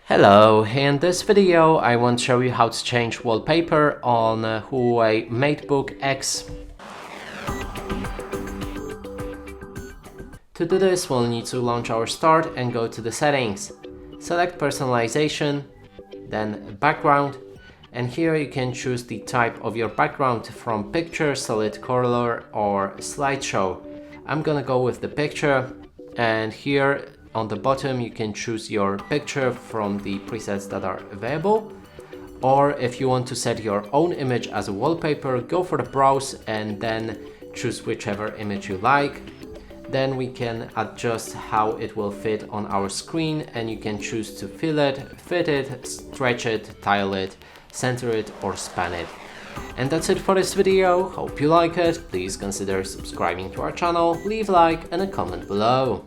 Hello, in this video I want to show you how to change wallpaper on Huawei MateBook X. To do this, we'll need to launch our start and go to the settings. Select personalization, then background, and here you can choose the type of your background from picture, solid color or slideshow. I'm gonna go with the picture, and here on the bottom you can choose your picture from the presets that are available, or if you want to set your own image as a wallpaper, go for the browse and then choose whichever image you like. Then we can adjust how it will fit on our screen, and you can choose to fill it, fit it, stretch it, tile it, center it or span it. And that's it for this video. Hope you like it. Please consider subscribing to our channel, leave a like and a comment below.